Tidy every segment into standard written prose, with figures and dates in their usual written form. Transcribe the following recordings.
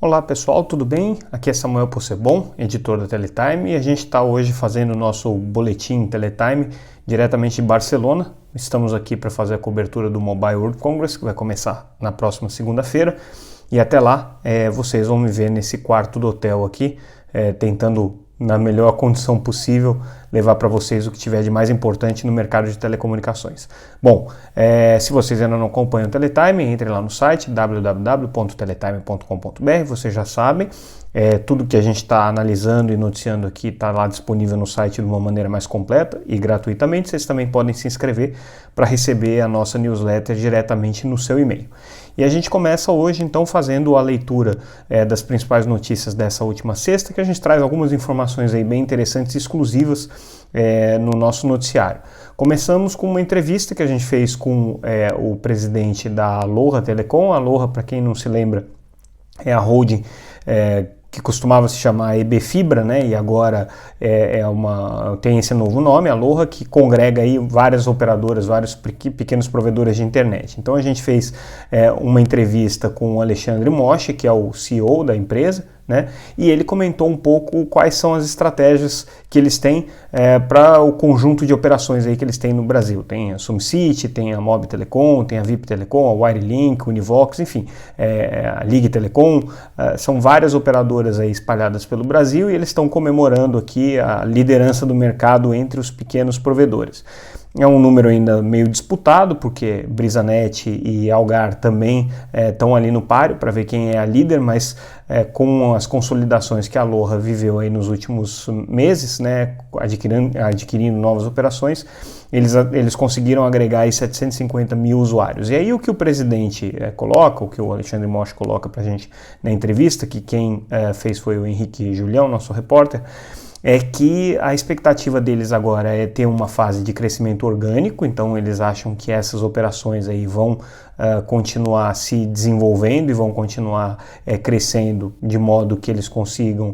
Olá pessoal, tudo bem? Aqui é Samuel Possebon, editor da Teletime, e a gente está hoje fazendo o nosso boletim Teletime diretamente de Barcelona. Estamos aqui para fazer a cobertura do Mobile World Congress, que vai começar na próxima segunda-feira, e até lá vocês vão me ver nesse quarto do hotel aqui, tentando, na melhor condição possível, levar para vocês o que tiver de mais importante no mercado de telecomunicações. Bom, se vocês ainda não acompanham o Teletime, entrem lá no site www.teletime.com.br, vocês já sabem, tudo que a gente está analisando e noticiando aqui está lá disponível no site de uma maneira mais completa e gratuitamente. Vocês também podem se inscrever para receber a nossa newsletter diretamente no seu e-mail. E a gente começa hoje então fazendo a leitura das principais notícias dessa última sexta, que a gente traz algumas informações aí bem interessantes e exclusivas no nosso noticiário. Começamos com uma entrevista que a gente fez com o presidente da Aloha Telecom. A Aloha, para quem não se lembra, é a holding que costumava se chamar EB Fibra, né? E agora tem esse novo nome, Aloha, que congrega aí várias operadoras, vários pequenos provedores de internet. Então a gente fez uma entrevista com o Alexandre Moshi, que é o CEO da empresa, né? E ele comentou um pouco quais são as estratégias que eles têm para o conjunto de operações aí que eles têm no Brasil. Tem a SumCity, tem a Mob Telecom, tem a VIP Telecom, a Wirelink, Univox, enfim, a Ligue Telecom. São várias operadoras aí espalhadas pelo Brasil e eles estão comemorando aqui a liderança do mercado entre os pequenos provedores. É um número ainda meio disputado, porque Brisanet e Algar também estão ali no páreo para ver quem é a líder, mas com as consolidações que a Aloha viveu aí nos últimos meses, né, adquirindo novas operações, eles conseguiram agregar aí 750 mil usuários. E aí o que o presidente coloca, o que o Alexandre Moshi coloca para a gente na entrevista, que quem fez foi o Henrique Julião, nosso repórter, é que a expectativa deles agora é ter uma fase de crescimento orgânico, então eles acham que essas operações aí vão continuar se desenvolvendo e vão continuar crescendo de modo que eles consigam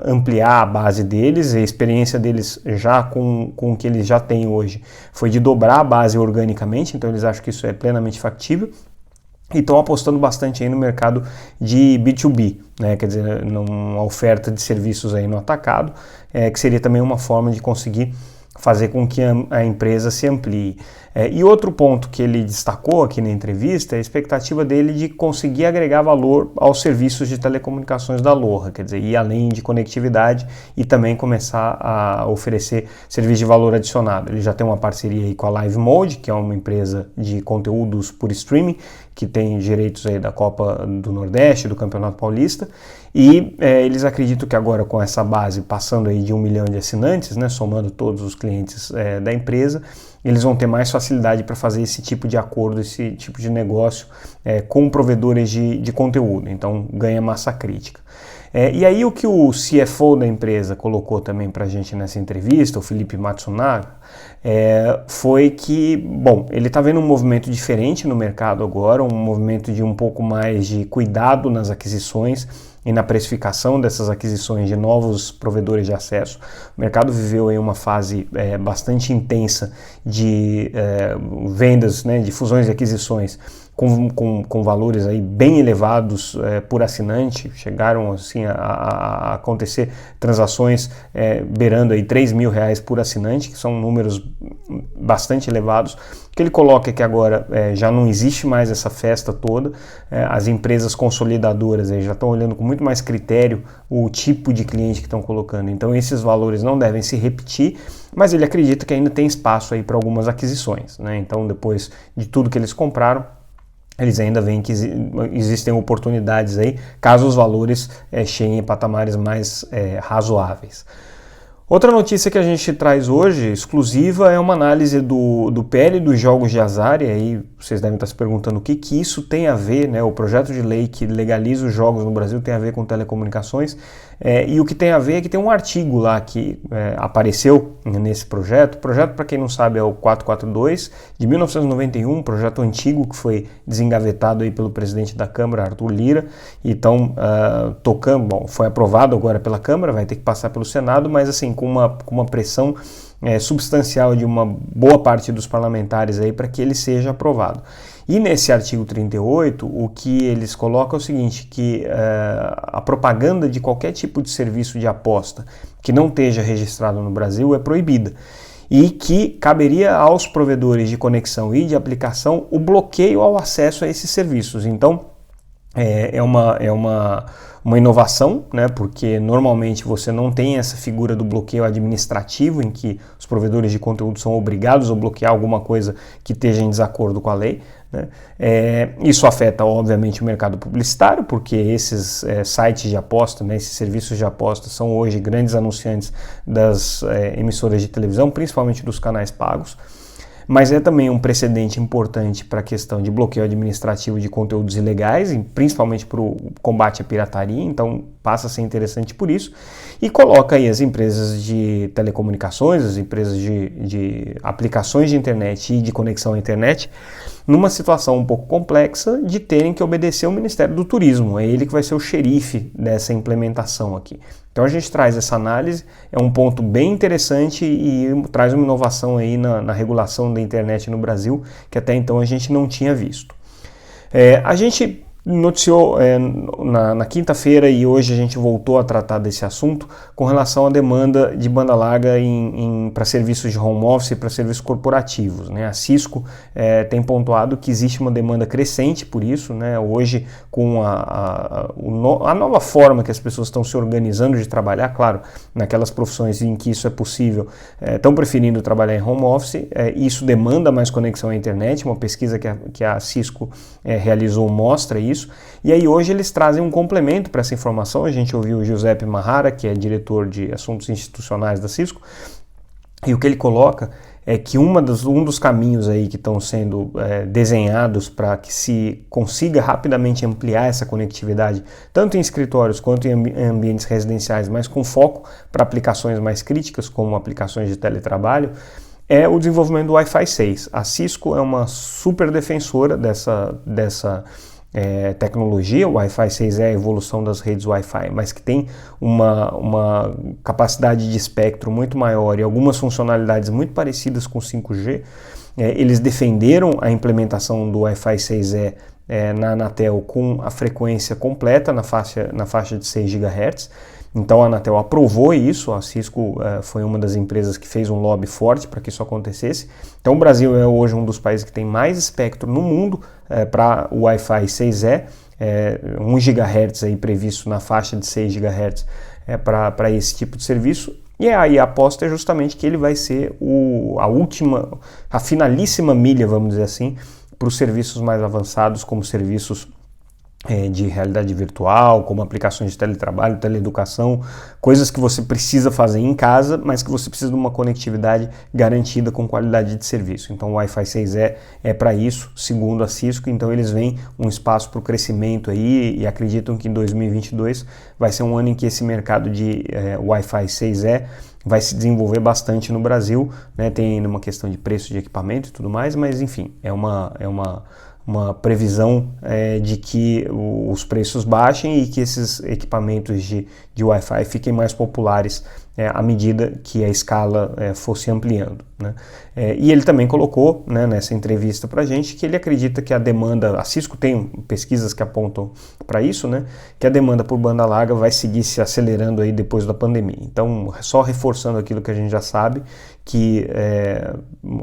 ampliar a base deles. A experiência deles já com o que eles já têm hoje foi de dobrar a base organicamente, então eles acham que isso é plenamente factível. E estão apostando bastante aí no mercado de B2B, né? Quer dizer, numa oferta de serviços aí no atacado, que seria também uma forma de conseguir fazer com que a empresa se amplie. E outro ponto que ele destacou aqui na entrevista é a expectativa dele de conseguir agregar valor aos serviços de telecomunicações da Aloha, quer dizer, ir além de conectividade e também começar a oferecer serviço de valor adicionado. Ele já tem uma parceria aí com a Live Mode, que é uma empresa de conteúdos por streaming, que tem direitos aí da Copa do Nordeste, do Campeonato Paulista, e eles acreditam que agora com essa base passando aí de 1 milhão de assinantes, né, somando todos os clientes da empresa, eles vão ter mais facilidade para fazer esse tipo de acordo, esse tipo de negócio com provedores de conteúdo, então ganha massa crítica. E aí o que o CFO da empresa colocou também para a gente nessa entrevista, o Felipe Matsunaga, foi que, bom, ele está vendo um movimento diferente no mercado agora, um movimento de um pouco mais de cuidado nas aquisições e na precificação dessas aquisições de novos provedores de acesso. O mercado viveu aí uma fase bastante intensa de vendas, né, de fusões e aquisições com valores aí bem elevados por assinante. Chegaram assim, a acontecer transações beirando aí R$3.000 por assinante, que são números bastante elevados. O que ele coloca é que agora já não existe mais essa festa toda, as empresas consolidadoras aí já estão olhando com muito mais critério o tipo de cliente que estão colocando, então esses valores não devem se repetir, mas ele acredita que ainda tem espaço aí para algumas aquisições, né? Então depois de tudo que eles compraram, eles ainda veem que existem oportunidades aí, caso os valores cheguem em patamares mais razoáveis. Outra notícia que a gente traz hoje, exclusiva, é uma análise do PL dos jogos de azar, e aí vocês devem estar se perguntando o que isso tem a ver, né? O projeto de lei que legaliza os jogos no Brasil tem a ver com telecomunicações, e o que tem a ver é que tem um artigo lá que apareceu nesse projeto. O projeto, para quem não sabe, é o 442 de 1991, um projeto antigo que foi desengavetado aí pelo presidente da Câmara, Arthur Lira, e então foi aprovado agora pela Câmara, vai ter que passar pelo Senado, mas assim, com uma pressão substancial de uma boa parte dos parlamentares aí para que ele seja aprovado. E nesse artigo 38, o que eles colocam é o seguinte, que a propaganda de qualquer tipo de serviço de aposta que não esteja registrado no Brasil é proibida. E que caberia aos provedores de conexão e de aplicação o bloqueio ao acesso a esses serviços. Então, é uma inovação, né, porque normalmente você não tem essa figura do bloqueio administrativo, em que os provedores de conteúdo são obrigados a bloquear alguma coisa que esteja em desacordo com a lei, né? Isso afeta, obviamente, o mercado publicitário, porque esses sites de aposta, né, esses serviços de aposta são hoje grandes anunciantes das emissoras de televisão, principalmente dos canais pagos. Mas é também um precedente importante para a questão de bloqueio administrativo de conteúdos ilegais, principalmente para o combate à pirataria, então passa a ser interessante por isso, e coloca aí as empresas de telecomunicações, as empresas de aplicações de internet e de conexão à internet, numa situação um pouco complexa de terem que obedecer ao Ministério do Turismo, é ele que vai ser o xerife dessa implementação aqui. Então a gente traz essa análise, é um ponto bem interessante e traz uma inovação aí na regulação da internet no Brasil, que até então a gente não tinha visto. A gente noticiou na quinta-feira e hoje a gente voltou a tratar desse assunto com relação à demanda de banda larga para serviços de home office e para serviços corporativos, né? A Cisco tem pontuado que existe uma demanda crescente por isso, né? Hoje, com a nova forma que as pessoas estão se organizando de trabalhar, claro, naquelas profissões em que isso é possível, estão preferindo trabalhar em home office, isso demanda mais conexão à internet, uma pesquisa que a Cisco realizou mostra isso. E aí hoje eles trazem um complemento para essa informação. A gente ouviu o Giuseppe Mahara, que é diretor de assuntos institucionais da Cisco, e o que ele coloca é que um dos caminhos aí que estão sendo desenhados para que se consiga rapidamente ampliar essa conectividade, tanto em escritórios quanto em ambientes residenciais, mas com foco para aplicações mais críticas, como aplicações de teletrabalho, é o desenvolvimento do Wi-Fi 6. A Cisco é uma super defensora dessa tecnologia. O Wi-Fi 6 é a evolução das redes Wi-Fi, mas que tem uma capacidade de espectro muito maior e algumas funcionalidades muito parecidas com 5G. Eles defenderam a implementação do Wi-Fi 6E na Anatel com a frequência completa na faixa de 6 GHz. Então a Anatel aprovou isso, a Cisco foi uma das empresas que fez um lobby forte para que isso acontecesse. Então o Brasil é hoje um dos países que tem mais espectro no mundo para o Wi-Fi 6E, 1 GHz aí previsto na faixa de 6 GHz para esse tipo de serviço. E aí a aposta é justamente que ele vai ser a finalíssima milha, vamos dizer assim, para os serviços mais avançados, como serviços de realidade virtual, como aplicações de teletrabalho, teleeducação, coisas que você precisa fazer em casa, mas que você precisa de uma conectividade garantida com qualidade de serviço. Então o Wi-Fi 6 é para isso, segundo a Cisco. Então eles veem um espaço para o crescimento aí e acreditam que em 2022 vai ser um ano em que esse mercado de Wi-Fi 6E vai se desenvolver bastante no Brasil, né? Tem ainda uma questão de preço de equipamento e tudo mais, mas enfim, é uma previsão de que os preços baixem e que esses equipamentos de Wi-Fi fiquem mais populares à medida que a escala fosse ampliando, né? E ele também colocou, né, nessa entrevista para a gente que ele acredita que a demanda, a Cisco tem pesquisas que apontam para isso, né, que a demanda por banda larga vai seguir se acelerando aí depois da pandemia. Então, só reforçando aquilo que a gente já sabe, que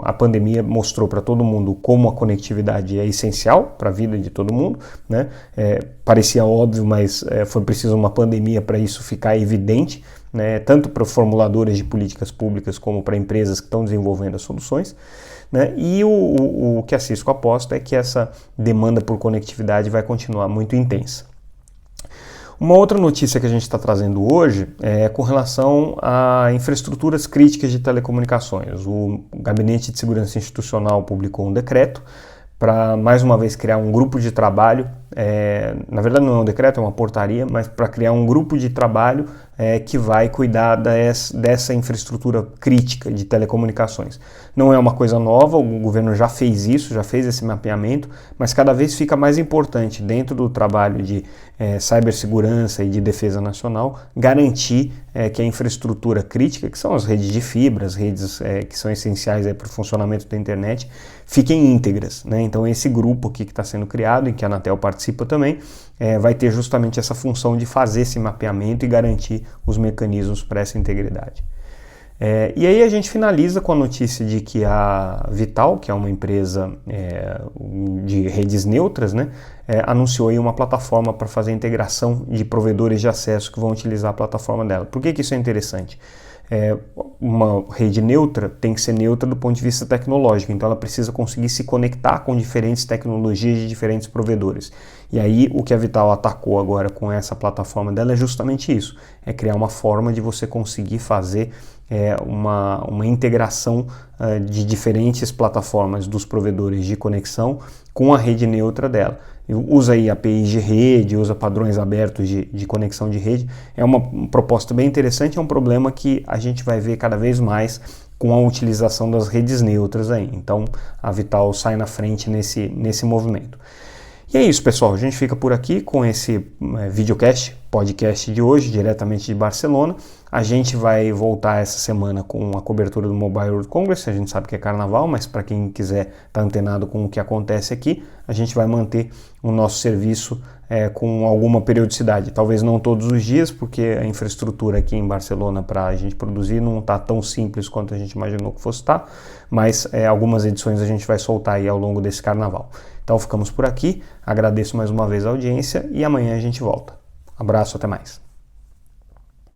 a pandemia mostrou para todo mundo como a conectividade é essencial para a vida de todo mundo, né? Parecia óbvio, mas foi preciso uma pandemia para isso ficar evidente, né? Tanto para formuladores de políticas públicas como para empresas que estão desenvolvendo as soluções, né? E o que a Cisco aposta é que essa demanda por conectividade vai continuar muito intensa. Uma outra notícia que a gente está trazendo hoje é com relação a infraestruturas críticas de telecomunicações. O Gabinete de Segurança Institucional publicou um decreto para, mais uma vez, criar um grupo de trabalho na verdade não é um decreto, é uma portaria, mas para criar um grupo de trabalho que vai cuidar dessa infraestrutura crítica de telecomunicações. Não é uma coisa nova, o governo já fez isso, já fez esse mapeamento, mas cada vez fica mais importante dentro do trabalho de cibersegurança e de defesa nacional, garantir que a infraestrutura crítica, que são as redes de fibra, as redes que são essenciais para o funcionamento da internet, fiquem íntegras, né? Então esse grupo aqui que está sendo criado, em que a Anatel participa também, vai ter justamente essa função de fazer esse mapeamento e garantir os mecanismos para essa integridade. E aí a gente finaliza com a notícia de que a Vital, que é uma empresa de redes neutras, né, anunciou aí uma plataforma para fazer a integração de provedores de acesso que vão utilizar a plataforma dela. Por que isso é interessante? Uma rede neutra tem que ser neutra do ponto de vista tecnológico, então ela precisa conseguir se conectar com diferentes tecnologias de diferentes provedores. E aí o que a Vital atacou agora com essa plataforma dela é justamente isso, é criar uma forma de você conseguir fazer uma integração de diferentes plataformas dos provedores de conexão com a rede neutra dela. Usa aí APIs de rede, usa padrões abertos de conexão de rede. É uma proposta bem interessante, é um problema que a gente vai ver cada vez mais com a utilização das redes neutras aí. Então a Vital sai na frente nesse movimento. E é isso, pessoal, a gente fica por aqui com esse podcast de hoje, diretamente de Barcelona. A gente vai voltar essa semana com a cobertura do Mobile World Congress, a gente sabe que é carnaval, mas para quem quiser estar antenado com o que acontece aqui, a gente vai manter o nosso serviço com alguma periodicidade, talvez não todos os dias, porque a infraestrutura aqui em Barcelona para a gente produzir não está tão simples quanto a gente imaginou que fosse estar, mas algumas edições a gente vai soltar aí ao longo desse carnaval. Então ficamos por aqui, agradeço mais uma vez a audiência e amanhã a gente volta. Abraço, até mais.